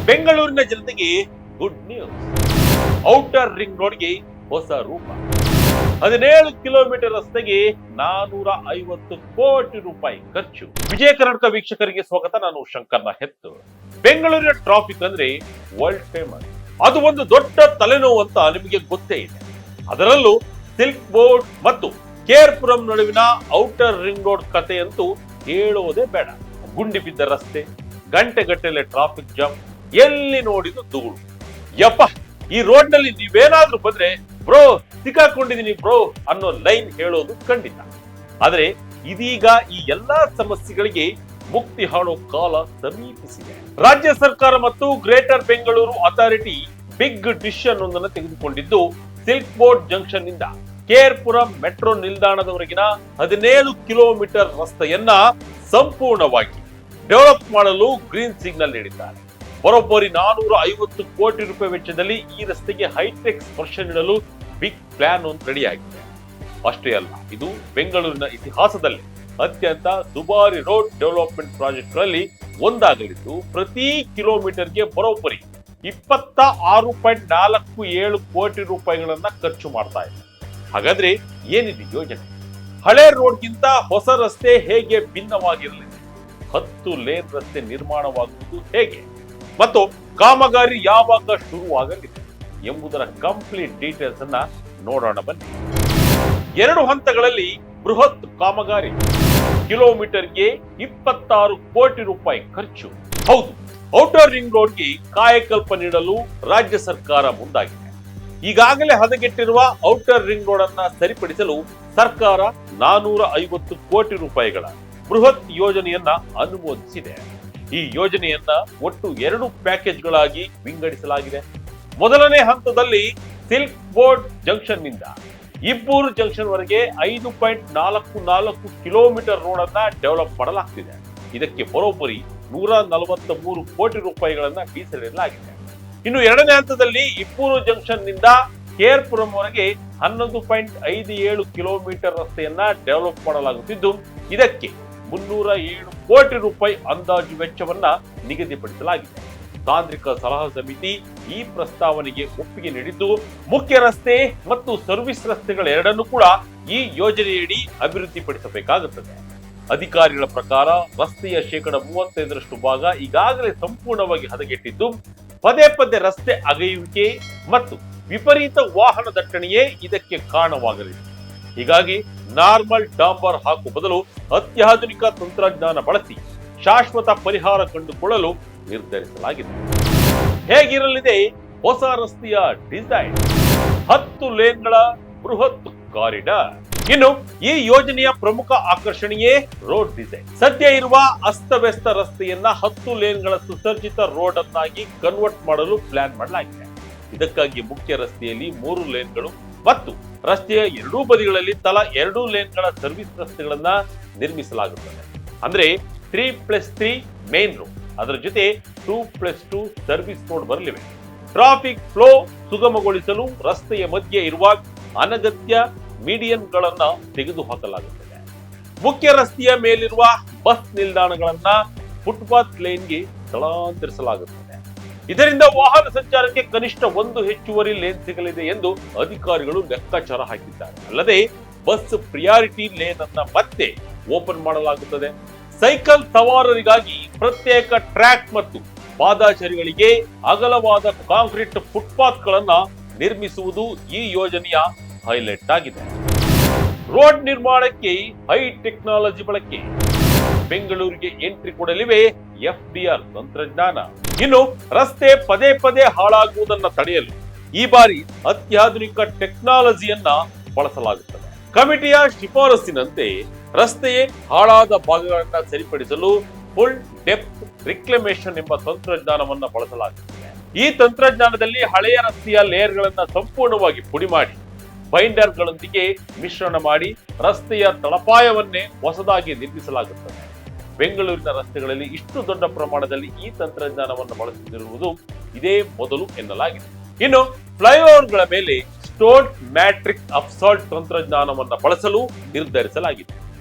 ಬೆಂಗಳೂರಿನ ಜನತೆಗೆ good news. Outer ring ರೋಡ್ಗೆ ಹೊಸ ರೂಪ. 17 ಕಿಲೋಮೀಟರ್ ರಸ್ತೆಗೆ 450 ಕೋಟಿ ರೂಪಾಯಿ ಖರ್ಚು. ವಿಜಯ ಕರ್ನಾಟಕ ವೀಕ್ಷಕರಿಗೆ ಸ್ವಾಗತ. ನಾನು ಶಂಕರ್ನ ಹೆತ್ತು. ಬೆಂಗಳೂರಿನ ಟ್ರಾಫಿಕ್ ಅಂದ್ರೆ ವರ್ಲ್ಡ್ ಫೇಮಸ್. ಅದು ಒಂದು ದೊಡ್ಡ ತಲೆನೋವು ಅಂತ ನಿಮಗೆ ಗೊತ್ತೇ ಇದೆ. ಅದರಲ್ಲೂ ಸಿಲ್ಕ್ ಬೋರ್ಡ್ ಮತ್ತು ಕೇರ್ಪುರಂ ನಡುವಿನ ಔಟರ್ ರಿಂಗ್ ರೋಡ್ ಕಥೆಯಂತೂ ಹೇಳೋದೇ ಬೇಡ. ಗುಂಡಿ ಬಿದ್ದ ರಸ್ತೆ, ಗಂಟೆಗಟ್ಟಲೆ ಟ್ರಾಫಿಕ್ ಜಾಮ್, ಎಲ್ಲಿ ನೋಡಿದ್ರು ಧೂಳು. ಯಪ್ಪ, ಈ ರೋಡ್ ನಲ್ಲಿ ನೀವೇನಾದ್ರೂ ಬಂದ್ರೆ ಬ್ರೋ ಸಿಕ್ಕಾಕೊಂಡಿದೀನಿ ಬ್ರೋ ಅನ್ನೋ ಲೈನ್ ಹೇಳೋದು ಖಂಡಿತ. ಆದ್ರೆ ಇದೀಗ ಈ ಎಲ್ಲಾ ಸಮಸ್ಯೆಗಳಿಗೆ ಮುಕ್ತಿ ಹಾಡೋ ಕಾಲ ಸಮೀಪಿಸಿದೆ. ರಾಜ್ಯ ಸರ್ಕಾರ ಮತ್ತು greater Bengaluru authority big decision ಒಂದನ್ನು ತೆಗೆದುಕೊಂಡಿದ್ದು, ಸಿಲ್ಕ್ ಬೋರ್ಡ್ ಜಂಕ್ಷನ್ ನಿಂದ ಕೇರ್ಪುರಂ ಮೆಟ್ರೋ ನಿಲ್ದಾಣದವರೆಗಿನ 17 ಕಿಲೋಮೀಟರ್ ರಸ್ತೆಯನ್ನ ಸಂಪೂರ್ಣವಾಗಿ ಡೆವಲಪ್ ಮಾಡಲು ಗ್ರೀನ್ ಸಿಗ್ನಲ್ ನೀಡಿದ್ದಾರೆ. ಬರೋಬ್ಬರಿ 450 ಕೋಟಿ ರೂಪಾಯಿ ವೆಚ್ಚದಲ್ಲಿ ಈ ರಸ್ತೆಗೆ ಹೈಟೆಕ್ ಸ್ಪರ್ಶ ನೀಡಲು ಬಿಗ್ ಪ್ಲಾನ್ ಒಂದು ರೆಡಿ ಆಗಿದೆ. ಅಷ್ಟೇ ಅಲ್ಲ, ಇದು ಬೆಂಗಳೂರಿನ ಇತಿಹಾಸದಲ್ಲಿ ಅತ್ಯಂತ ದುಬಾರಿ ರೋಡ್ ಡೆವಲಪ್ಮೆಂಟ್ ಪ್ರಾಜೆಕ್ಟ್ಗಳಲ್ಲಿ ಒಂದಾಗಲಿದ್ದು, ಪ್ರತಿ ಕಿಲೋಮೀಟರ್ಗೆ ಬರೋಬ್ಬರಿ 26.47 ಕೋಟಿ ರೂಪಾಯಿಗಳನ್ನ ಖರ್ಚು ಮಾಡ್ತಾ ಇದೆ. ಹಾಗಾದ್ರೆ ಏನಿದೆ ಯೋಜನೆ? ಹಳೆ ರೋಡ್ಗಿಂತ ಹೊಸ ರಸ್ತೆ ಹೇಗೆ ಭಿನ್ನವಾಗಿರಲಿದೆ? 10 ಲೇನ್ ರಸ್ತೆ ನಿರ್ಮಾಣವಾಗುವುದು ಹೇಗೆ ಮತ್ತು ಕಾಮಗಾರಿ ಯಾವಾಗ ಶುರುವಾಗಲಿದೆ ಎಂಬುದರ ಕಂಪ್ಲೀಟ್ ಡೀಟೇಲ್ಸ್ ಅನ್ನ ನೋಡೋಣ ಬನ್ನಿ. 2 ಹಂತಗಳಲ್ಲಿ ಬೃಹತ್ ಕಾಮಗಾರಿ. ಕಿಲೋಮೀಟರ್ಗೆ 26 ಕೋಟಿ ರೂಪಾಯಿ ಖರ್ಚು. ಹೌದು, ಔಟರ್ ರಿಂಗ್ ರೋಡ್ಗೆ ಕಾಯಕಲ್ಪ ನೀಡಲು ರಾಜ್ಯ ಸರ್ಕಾರ ಮುಂದಾಗಿದೆ. ಈಗಾಗಲೇ ಹದಗೆಟ್ಟಿರುವ ಔಟರ್ ರಿಂಗ್ ರೋಡ್ ಅನ್ನ ಸರಿಪಡಿಸಲು ಸರ್ಕಾರ 450 ಕೋಟಿ ರೂಪಾಯಿಗಳ ಬೃಹತ್ ಯೋಜನೆಯನ್ನ ಅನುಮೋದಿಸಿದೆ. ಈ ಯೋಜನೆಯನ್ನ ಒಟ್ಟು 2 ಪ್ಯಾಕೇಜ್ಗಳಾಗಿ ವಿಂಗಡಿಸಲಾಗಿದೆ. ಮೊದಲನೇ ಹಂತದಲ್ಲಿ ಸಿಲ್ಕ್ ಬೋರ್ಡ್ ಜಂಕ್ಷನ್ ನಿಂದ ಇಬ್ಬೂರು ಜಂಕ್ಷನ್ ವರೆಗೆ 5.44 ಕಿಲೋಮೀಟರ್ ರೋಡ್ ಅನ್ನ ಡೆವಲಪ್ ಮಾಡಲಾಗ್ತಿದೆ. ಇದಕ್ಕೆ ಬರೋಬ್ಬರಿ 143 ಕೋಟಿ ರೂಪಾಯಿಗಳನ್ನ ಮೀಸಲಿಡಲಾಗಿದೆ. ಇನ್ನು ಎರಡನೇ ಹಂತದಲ್ಲಿ ಇಬ್ಬೂರು ಜಂಕ್ಷನ್ ನಿಂದ ಕೇರ್ಪುರಂ ವರೆಗೆ 11.57 ಕಿಲೋಮೀಟರ್ ರಸ್ತೆಯನ್ನ ಡೆವಲಪ್ ಮಾಡಲಾಗುತ್ತಿದ್ದು, ಇದಕ್ಕೆ 307 ಕೋಟಿ ರೂಪಾಯಿ ಅಂದಾಜು ವೆಚ್ಚವನ್ನ ನಿಗದಿಪಡಿಸಲಾಗಿದೆ. ತಾಂತ್ರಿಕ ಸಲಹಾ ಸಮಿತಿ ಈ ಪ್ರಸ್ತಾವನೆಗೆ ಒಪ್ಪಿಗೆ ನೀಡಿದ್ದು, ಮುಖ್ಯ ರಸ್ತೆ ಮತ್ತು ಸರ್ವಿಸ್ ರಸ್ತೆಗಳೆರಡನ್ನೂ ಕೂಡ ಈ ಯೋಜನೆಯಡಿ ಅಭಿವೃದ್ಧಿಪಡಿಸಬೇಕಾಗುತ್ತದೆ. ಅಧಿಕಾರಿಗಳ ಪ್ರಕಾರ ರಸ್ತೆಯ 35% ಭಾಗ ಈಗಾಗಲೇ ಸಂಪೂರ್ಣವಾಗಿ ಹದಗೆಟ್ಟಿದ್ದು, ಪದೇ ಪದೇ ರಸ್ತೆ ಅಗೆಯುವಿಕೆ ಮತ್ತು ವಿಪರೀತ ವಾಹನ ದಟ್ಟಣೆಯೇ ಇದಕ್ಕೆ ಕಾರಣವಾಗಲಿದೆ. ಹೀಗಾಗಿ ನಾರ್ಮಲ್ ಡಾಂಬರ್ ಹಾಕುವ ಬದಲು ಅತ್ಯಾಧುನಿಕ ತಂತ್ರಜ್ಞಾನ ಬಳಸಿ ಶಾಶ್ವತ ಪರಿಹಾರ ಕಂಡುಕೊಳ್ಳಲು ನಿರ್ಧರಿಸಲಾಗಿದೆ. ಹೇಗಿರಲಿದೆ ಹೊಸ ರಸ್ತೆಯ ಡಿಸೈನ್? 10 ಲೇನ್ಗಳ ಬೃಹತ್ ಕಾರಿಡಾರ್. ಇನ್ನು ಈ ಯೋಜನೆಯ ಪ್ರಮುಖ ಆಕರ್ಷಣೆಯೇ ರೋಡ್ ಡಿಸೈನ್. ಸದ್ಯ ಇರುವ ಅಸ್ತವ್ಯಸ್ತ ರಸ್ತೆಯನ್ನ 10 ಲೇನ್ಗಳ ಸುಸಜ್ಜಿತ ರೋಡ್ ಅನ್ನಾಗಿ ಕನ್ವರ್ಟ್ ಮಾಡಲು ಪ್ಲಾನ್ ಮಾಡಲಾಗಿದೆ. ಇದಕ್ಕಾಗಿ ಮುಖ್ಯ ರಸ್ತೆಯಲ್ಲಿ 3 ಲೇನ್ಗಳು ಮತ್ತು ರಸ್ತೆಯ 2 ಬದಿಗಳಲ್ಲಿ ತಲಾ 2 ಲೇನ್ಗಳ ಸರ್ವಿಸ್ ರಸ್ತೆಗಳನ್ನ ನಿರ್ಮಿಸಲಾಗುತ್ತದೆ. ಅಂದ್ರೆ 3+3 ಮೇನ್ ರೋಡ್, ಅದರ ಜೊತೆ 2+2 ಸರ್ವಿಸ್ ರೋಡ್ ಬರಲಿವೆ. ಟ್ರಾಫಿಕ್ ಫ್ಲೋ ಸುಗಮಗೊಳಿಸಲು ರಸ್ತೆಯ ಮಧ್ಯೆ ಇರುವ ಅನಗತ್ಯ ಮೀಡಿಯನ್ಗಳನ್ನ ತೆಗೆದುಹಾಕಲಾಗುತ್ತದೆ. ಮುಖ್ಯ ರಸ್ತೆಯ ಮೇಲಿರುವ ಬಸ್ ನಿಲ್ದಾಣಗಳನ್ನ ಫುಟ್ಪಾತ್ ಲೈನ್ಗೆ ಸ್ಥಳಾಂತರಿಸಲಾಗುತ್ತದೆ. ಇದರಿಂದ ವಾಹನ ಸಂಚಾರಕ್ಕೆ ಕನಿಷ್ಠ 1 ಹೆಚ್ಚುವರಿ ಲೇನ್ ಸಿಗಲಿದೆ ಎಂದು ಅಧಿಕಾರಿಗಳು ಲೆಕ್ಕಾಚಾರ ಹಾಕಿದ್ದಾರೆ. ಅಲ್ಲದೆ ಬಸ್ ಪ್ರಿಯಾರಿಟಿ ಲೇನ್ ಅನ್ನ ಮತ್ತೆ ಓಪನ್ ಮಾಡಲಾಗುತ್ತದೆ. ಸೈಕಲ್ ಸವಾರರಿಗಾಗಿ ಪ್ರತ್ಯೇಕ ಟ್ರ್ಯಾಕ್ ಮತ್ತು ಪಾದಚಾರಿಗಳಿಗೆ ಅಗಲವಾದ ಕಾಂಕ್ರೀಟ್ ಫುಟ್ಪಾತ್ ಗಳನ್ನ ನಿರ್ಮಿಸುವುದು ಈ ಯೋಜನೆಯ ಹೈಲೈಟ್ ಆಗಿದೆ. ರೋಡ್ ನಿರ್ಮಾಣಕ್ಕೆ ಹೈ ಟೆಕ್ನಾಲಜಿ ಬಳಕೆ. ಬೆಂಗಳೂರಿಗೆ ಎಂಟ್ರಿ ಕೊಡಲಿವೆ FDR ತಂತ್ರಜ್ಞಾನ. ಇನ್ನು ರಸ್ತೆ ಪದೇ ಪದೇ ಹಾಳಾಗುವುದನ್ನ ತಡೆಯಲು ಈ ಬಾರಿ ಅತ್ಯಾಧುನಿಕ ಟೆಕ್ನಾಲಜಿಯನ್ನ ಬಳಸಲಾಗುತ್ತದೆ. ಕಮಿಟಿಯ ಶಿಫಾರಸಿನಂತೆ ರಸ್ತೆಯ ಹಾಳಾದ ಭಾಗಗಳನ್ನ ಸರಿಪಡಿಸಲು ಫುಲ್ ಡೆಪ್ತ್ ರಿಕ್ಲಮೇಷನ್ ಎಂಬ ತಂತ್ರಜ್ಞಾನವನ್ನ ಬಳಸಲಾಗುತ್ತದೆ. ಈ ತಂತ್ರಜ್ಞಾನದಲ್ಲಿ ಹಳೆಯ ರಸ್ತೆಯ ಲೇಯರ್ಗಳನ್ನ ಸಂಪೂರ್ಣವಾಗಿ ಪುಡಿ ಮಾಡಿ ಬೈಂಡರ್ ಗಳೊಂದಿಗೆ ಮಿಶ್ರಣ ಮಾಡಿ ರಸ್ತೆಯ ತಳಪಾಯವನ್ನೇ ಹೊಸದಾಗಿ ನಿರ್ಮಿಸಲಾಗುತ್ತದೆ. ಬೆಂಗಳೂರಿನ ರಸ್ತೆಗಳಲ್ಲಿ ಇಷ್ಟು ದೊಡ್ಡ ಪ್ರಮಾಣದಲ್ಲಿ ಈ ತಂತ್ರಜ್ಞಾನವನ್ನು ಬಳಸುತ್ತಿರುವುದು ಇದೇ ಮೊದಲು ಎನ್ನಲಾಗಿದೆ. ಇನ್ನು ಫ್ಲೈಓವರ್ಗಳ ಮೇಲೆ ಸ್ಟೋನ್ ಮ್ಯಾಟ್ರಿಕ್ಸ್ ಅಬ್ಸಾಲ್ಟ್ ತಂತ್ರಜ್ಞಾನವನ್ನು ಬಳಸಲು ನಿರ್ಧರಿಸಲಾಗಿದೆ.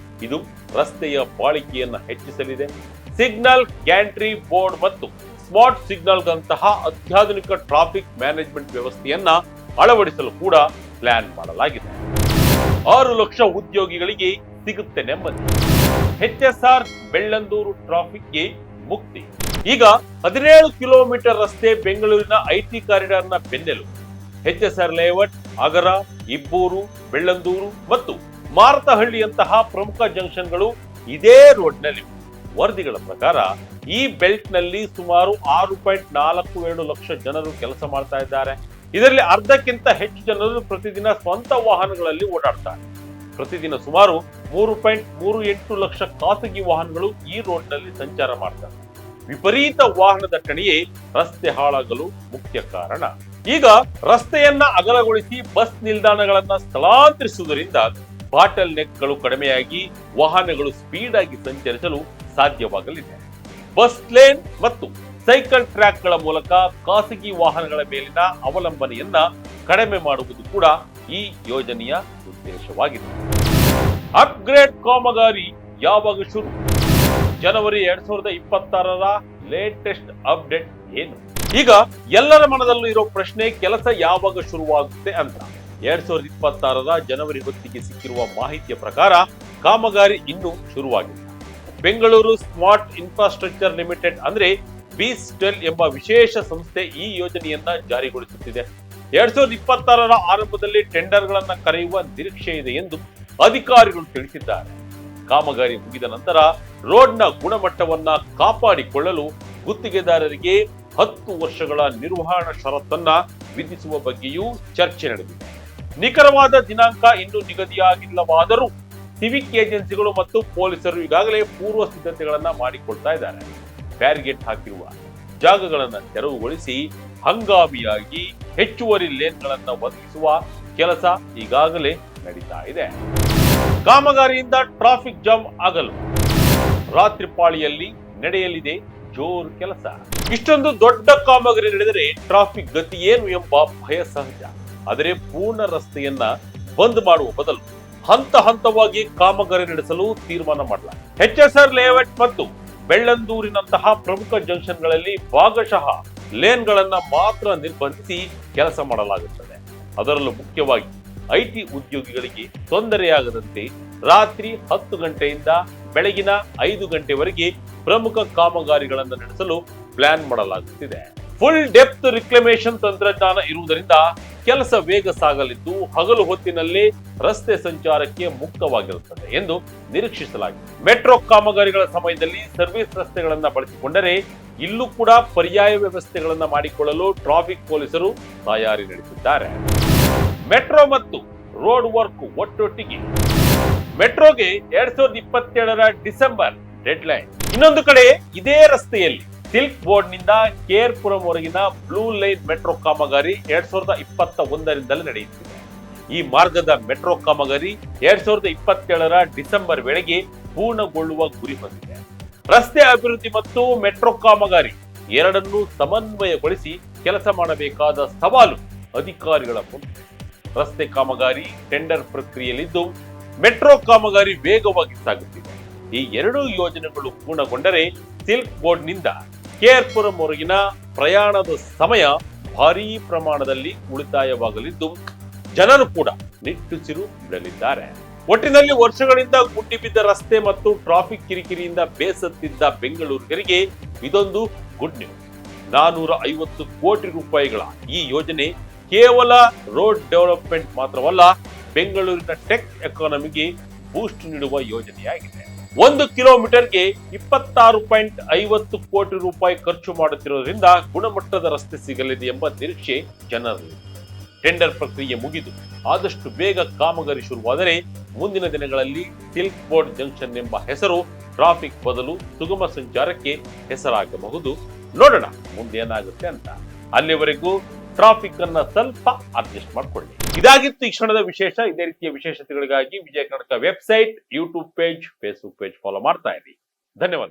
ಇದು ರಸ್ತೆಯ ಬಾಳಿಕೆಯನ್ನು ಹೆಚ್ಚಿಸಲಿದೆ. ಸಿಗ್ನಲ್ ಗ್ಯಾಂಟ್ರಿ ಬೋರ್ಡ್ ಮತ್ತು ಸ್ಮಾರ್ಟ್ ಸಿಗ್ನಲ್ಗಳಂತಹ ಅತ್ಯಾಧುನಿಕ ಟ್ರಾಫಿಕ್ ಮ್ಯಾನೇಜ್ಮೆಂಟ್ ವ್ಯವಸ್ಥೆಯನ್ನ ಅಳವಡಿಸಲು ಕೂಡ ಪ್ಲಾನ್ ಮಾಡಲಾಗಿದೆ. 6 ಲಕ್ಷ ಉದ್ಯೋಗಿಗಳಿಗೆ ಸಿಗುತ್ತೆ ನೆಮ್ಮದಿ. HSR ಬೆಳ್ಳಂದೂರು ಟ್ರಾಫಿಕ್ಗೆ ಮುಕ್ತಿ. ಈಗ 17 ಕಿಲೋಮೀಟರ್ ರಸ್ತೆ ಬೆಂಗಳೂರಿನ ಐಟಿ ಕಾರಿಡಾರ್ನ ಬೆನ್ನೆಲುಬು. HSR ಲೇಔಟ್, ಆಗರ, ಇಬ್ಬೂರು, ಬೆಳ್ಳಂದೂರು ಮತ್ತು ಮಾರತಹಳ್ಳಿಯಂತಹ ಪ್ರಮುಖ ಜಂಕ್ಷನ್ಗಳು ಇದೇ ರೋಡ್ನಲ್ಲಿ. ವರದಿಗಳ ಪ್ರಕಾರ ಈ ಬೆಲ್ಟ್ ನಲ್ಲಿ ಸುಮಾರು 6.42 ಲಕ್ಷ ಜನರು ಕೆಲಸ ಮಾಡ್ತಾ ಇದ್ದಾರೆ. ಇದರಲ್ಲಿ ಅರ್ಧಕ್ಕಿಂತ ಹೆಚ್ಚು ಜನರು ಪ್ರತಿದಿನ ಸ್ವಂತ ವಾಹನಗಳಲ್ಲಿ ಓಡಾಡ್ತಾರೆ. ಪ್ರತಿದಿನ ಸುಮಾರು 3.38 ಲಕ್ಷ ಖಾಸಗಿ ವಾಹನಗಳು ಈ ರೋಡ್ನಲ್ಲಿ ಸಂಚಾರ ಮಾಡ್ತಾರೆ. ವಿಪರೀತ ವಾಹನ ದಟ್ಟಣೆಯೇ ರಸ್ತೆ ಹಾಳಾಗಲು ಮುಖ್ಯ ಕಾರಣ. ಈಗ ರಸ್ತೆಯನ್ನ ಅಗಲಗೊಳಿಸಿ ಬಸ್ ನಿಲ್ದಾಣಗಳನ್ನ ಸ್ಥಳಾಂತರಿಸುವುದರಿಂದ ಬಾಟಲ್ ನೆಕ್ಗಳು ಕಡಿಮೆಯಾಗಿ ವಾಹನಗಳು ಸ್ಪೀಡ್ ಆಗಿ ಸಂಚರಿಸಲು ಸಾಧ್ಯವಾಗಲಿದೆ. ಬಸ್ ಲೇನ್ ಮತ್ತು ಸೈಕಲ್ ಟ್ರ್ಯಾಕ್ಗಳ ಮೂಲಕ ಖಾಸಗಿ ವಾಹನಗಳ ಮೇಲಿನ ಅವಲಂಬನೆಯನ್ನ ಕಡಿಮೆ ಮಾಡುವುದು ಕೂಡ ಈ ಯೋಜನೆಯ ಉದ್ದೇಶವಾಗಿದೆ. ಅಪ್ಗ್ರೇಡ್ ಕಾಮಗಾರಿ ಯಾವಾಗ ಶುರು? ಜನವರಿ 2026ರ ಲೇಟೆಸ್ಟ್ ಅಪ್ಡೇಟ್ ಏನು? ಈಗ ಎಲ್ಲರ ಮನದಲ್ಲೂ ಇರೋ ಪ್ರಶ್ನೆ, ಕೆಲಸ ಯಾವಾಗ ಶುರುವಾಗುತ್ತೆ ಅಂತ. 2026ರ ಜನವರಿ ಹೊತ್ತಿಗೆ ಸಿಕ್ಕಿರುವ ಮಾಹಿತಿಯ ಪ್ರಕಾರ ಕಾಮಗಾರಿ ಇನ್ನೂ ಶುರುವಾಗಿಲ್ಲ. ಬೆಂಗಳೂರು ಸ್ಮಾರ್ಟ್ ಇನ್ಫ್ರಾಸ್ಟ್ರಕ್ಚರ್ ಲಿಮಿಟೆಡ್ ಅಂದ್ರೆ BSTEL ಎಂಬ ವಿಶೇಷ ಸಂಸ್ಥೆ ಈ ಯೋಜನೆಯನ್ನ ಜಾರಿಗೊಳಿಸುತ್ತಿದೆ. 2026ರ ಆರಂಭದಲ್ಲಿ ಟೆಂಡರ್ಗಳನ್ನ ಕರೆಯುವ ನಿರೀಕ್ಷೆ ಇದೆ ಎಂದು ಅಧಿಕಾರಿಗಳು ತಿಳಿಸಿದ್ದಾರೆ. ಕಾಮಗಾರಿ ಮುಗಿದ ನಂತರ ರೋಡ್ನ ಗುಣಮಟ್ಟವನ್ನ ಕಾಪಾಡಿಕೊಳ್ಳಲು ಗುತ್ತಿಗೆದಾರರಿಗೆ 10 ವರ್ಷಗಳ ನಿರ್ವಹಣಾ ಷರತ್ತನ್ನ ವಿಧಿಸುವ ಬಗ್ಗೆಯೂ ಚರ್ಚೆ ನಡೆದಿದೆ. ನಿಖರವಾದ ದಿನಾಂಕ ಇನ್ನೂ ನಿಗದಿಯಾಗಿಲ್ಲವಾದರೂ ಸಿವಿಕ್ ಏಜೆನ್ಸಿಗಳು ಮತ್ತು ಪೊಲೀಸರು ಈಗಾಗಲೇ ಪೂರ್ವ ಸಿದ್ಧತೆಗಳನ್ನ ಮಾಡಿಕೊಳ್ತಾ ಇದ್ದಾರೆ. ಬ್ಯಾರಿಗೇಡ್ ಹಾಕಿರುವ ಜಾಗಗಳನ್ನು ತೆರವುಗೊಳಿಸಿ ಹಂಗಾಮಿಯಾಗಿ ಹೆಚ್ಚುವರಿ ಲೇನ್ಗಳನ್ನ ಒದಗಿಸುವ ಕೆಲಸ ಈಗಾಗಲೇ ನಡೀತಾ ಇದೆ. ಕಾಮಗಾರಿಯಿಂದ ಟ್ರಾಫಿಕ್ ಜಾಮ್ ಆಗಲು ರಾತ್ರಿ ಪಾಳಿಯಲ್ಲಿ ನಡೆಯಲಿದೆ ಜೋರು ಕೆಲಸ. ಇಷ್ಟೊಂದು ದೊಡ್ಡ ಕಾಮಗಾರಿ ನಡೆದರೆ ಟ್ರಾಫಿಕ್ ಗತಿ ಏನು ಎಂಬ ಭಯ ಸಹಜ. ಆದರೆ ಪೂರ್ಣ ರಸ್ತೆಯನ್ನ ಬಂದ್ ಮಾಡುವ ಬದಲು ಹಂತ ಹಂತವಾಗಿ ಕಾಮಗಾರಿ ನಡೆಸಲು ತೀರ್ಮಾನ ಮಾಡಲಾಗಿದೆ. HSR ಲೇಔಟ್ ಮತ್ತು ಬೆಳ್ಳಂದೂರಿನಂತಹ ಪ್ರಮುಖ ಜಂಕ್ಷನ್ಗಳಲ್ಲಿ ಭಾಗಶಃ ಲೇನ್ಗಳನ್ನ ಮಾತ್ರ ನಿರ್ಬಂಧಿಸಿ ಕೆಲಸ ಮಾಡಲಾಗುತ್ತದೆ. ಅದರಲ್ಲೂ ಮುಖ್ಯವಾಗಿ ಐಟಿ ಉದ್ಯೋಗಿಗಳಿಗೆ ತೊಂದರೆಯಾಗದಂತೆ ರಾತ್ರಿ 10 ಗಂಟೆಯಿಂದ ಬೆಳಗಿನ 5 ಗಂಟೆವರೆಗೆ ಪ್ರಮುಖ ಕಾಮಗಾರಿಗಳನ್ನು ನಡೆಸಲು ಪ್ಲಾನ್ ಮಾಡಲಾಗುತ್ತಿದೆ. ಫುಲ್ ಡೆಪ್ತ್ ರಿಕ್ಲಮೇಷನ್ ತಂತ್ರಜ್ಞಾನ ಇರುವುದರಿಂದ ಕೆಲಸ ವೇಗ ಸಾಗಲಿದ್ದು ಹಗಲು ಹೊತ್ತಿನಲ್ಲಿ ರಸ್ತೆ ಸಂಚಾರಕ್ಕೆ ಮುಕ್ತವಾಗಿರುತ್ತದೆ ಎಂದು ನಿರೀಕ್ಷಿಸಲಾಗಿದೆ. ಮೆಟ್ರೋ ಕಾಮಗಾರಿಗಳ ಸಮಯದಲ್ಲಿ ಸರ್ವಿಸ್ ರಸ್ತೆಗಳನ್ನ ಬಳಸಿಕೊಂಡರೆ ಇಲ್ಲೂ ಕೂಡ ಪರ್ಯಾಯ ವ್ಯವಸ್ಥೆಗಳನ್ನ ಮಾಡಿಕೊಳ್ಳಲು ಟ್ರಾಫಿಕ್ ಪೊಲೀಸರು ತಯಾರಿ ನಡೆಸಿದ್ದಾರೆ. ಮೆಟ್ರೋ ಮತ್ತು ರೋಡ್ ವರ್ಕ್ ಒಟ್ಟೊಟ್ಟಿಗೆ. ಮೆಟ್ರೋಗೆ 2027ರ ಡಿಸೆಂಬರ್ ಡೆಡ್ಲೈನ್. ಇನ್ನೊಂದು ಕಡೆ ಇದೇ ರಸ್ತೆಯಲ್ಲಿ ಸಿಲ್ಕ್ ಬೋರ್ಡ್ ನಿಂದ ಕೇರ್ಪುರಂ ವರೆಗಿನ ಬ್ಲೂ ಲೈನ್ ಮೆಟ್ರೋ ಕಾಮಗಾರಿ 2021ರಿಂದಲೇ ನಡೆಯುತ್ತಿದೆ. ಈ ಮಾರ್ಗದ ಮೆಟ್ರೋ ಕಾಮಗಾರಿ 2027ರ ಡಿಸೆಂಬರ್ ವೇಳೆಗೆ ಪೂರ್ಣಗೊಳ್ಳುವ ಗುರಿ ಹೊಂದಿದೆ. ರಸ್ತೆ ಅಭಿವೃದ್ಧಿ ಮತ್ತು ಮೆಟ್ರೋ ಕಾಮಗಾರಿ ಎರಡನ್ನೂ ಸಮನ್ವಯಗೊಳಿಸಿ ಕೆಲಸ ಮಾಡಬೇಕಾದ ಸವಾಲು ಅಧಿಕಾರಿಗಳ ಮುಂದೆ. ರಸ್ತೆ ಕಾಮಗಾರಿ ಟೆಂಡರ್ ಪ್ರಕ್ರಿಯೆಯಲ್ಲಿದ್ದು ಮೆಟ್ರೋ ಕಾಮಗಾರಿ ವೇಗವಾಗಿ ಸಾಗುತ್ತಿದೆ. ಈ ಎರಡೂ ಯೋಜನೆಗಳು ಪೂರ್ಣಗೊಂಡರೆ ಸಿಲ್ಕ್ ಬೋರ್ಡ್ ನಿಂದ ಕೇರ್ಪುರಂ ವರೆಗಿನ ಪ್ರಯಾಣದ ಸಮಯ ಭಾರೀ ಪ್ರಮಾಣದಲ್ಲಿ ಉಳಿತಾಯವಾಗಲಿದ್ದು ಜನರು ಕೂಡ ನಿಟ್ಟುಸಿರು ಬಿಡಲಿದ್ದಾರೆ. ಒಟ್ಟಿನಲ್ಲಿ ವರ್ಷಗಳಿಂದ ಗುಂಡಿ ಬಿದ್ದ ರಸ್ತೆ ಮತ್ತು ಟ್ರಾಫಿಕ್ ಕಿರಿಕಿರಿಯಿಂದ ಬೇಸತ್ತಿದ್ದ ಬೆಂಗಳೂರಿಗರಿಗೆ ಇದೊಂದು ಗುಡ್ ನ್ಯೂಸ್. 450 ಕೋಟಿ ರೂಪಾಯಿಗಳ ಈ ಯೋಜನೆ ಕೇವಲ ರೋಡ್ ಡೆವಲಪ್ಮೆಂಟ್ ಮಾತ್ರವಲ್ಲ, ಬೆಂಗಳೂರಿನ ಟೆಕ್ ಎಕಾನಮಿಗೆ ಬೂಸ್ಟ್ ನೀಡುವ ಯೋಜನೆಯಾಗಿದೆ. 1 ಕಿಲೋಮೀಟರ್ಗೆ 26.50 ಕೋಟಿ ರೂಪಾಯಿ ಖರ್ಚು ಮಾಡುತ್ತಿರುವುದರಿಂದ ಗುಣಮಟ್ಟದ ರಸ್ತೆ ಸಿಗಲಿದೆ ಎಂಬ ನಿರೀಕ್ಷೆ ಜನರಲ್ಲಿ. ಟೆಂಡರ್ ಪ್ರಕ್ರಿಯೆ ಮುಗಿದು ಆದಷ್ಟು ಬೇಗ ಕಾಮಗಾರಿ ಶುರುವಾದರೆ ಮುಂದಿನ ದಿನಗಳಲ್ಲಿ ಸಿಲ್ಕ್ ಬೋರ್ಡ್ ಜಂಕ್ಷನ್ ಎಂಬ ಹೆಸರು ಟ್ರಾಫಿಕ್ ಬದಲು ಸುಗಮ ಸಂಚಾರಕ್ಕೆ ಹೆಸರಾಗಬಹುದು. ನೋಡೋಣ ಮುಂದೆ ಏನಾಗುತ್ತೆ ಅಂತ. ಅಲ್ಲಿವರೆಗೂ ಟ್ರಾಫಿಕ್ ಅನ್ನ ಸ್ವಲ್ಪ ಅಡ್ಜಸ್ಟ್ ಮಾಡಿಕೊಳ್ಳಿ. ಇದಾಗಿತ್ತು ಈ ಕ್ಷಣದ ವಿಶೇಷ. ಇದೇ ರೀತಿಯ ವಿಶೇಷತೆಗಳಿಗಾಗಿ Vijaya Karnataka website, YouTube page, Facebook page follow ಮಾಡ್ತಾ ಇರಿ. ಧನ್ಯವಾದ.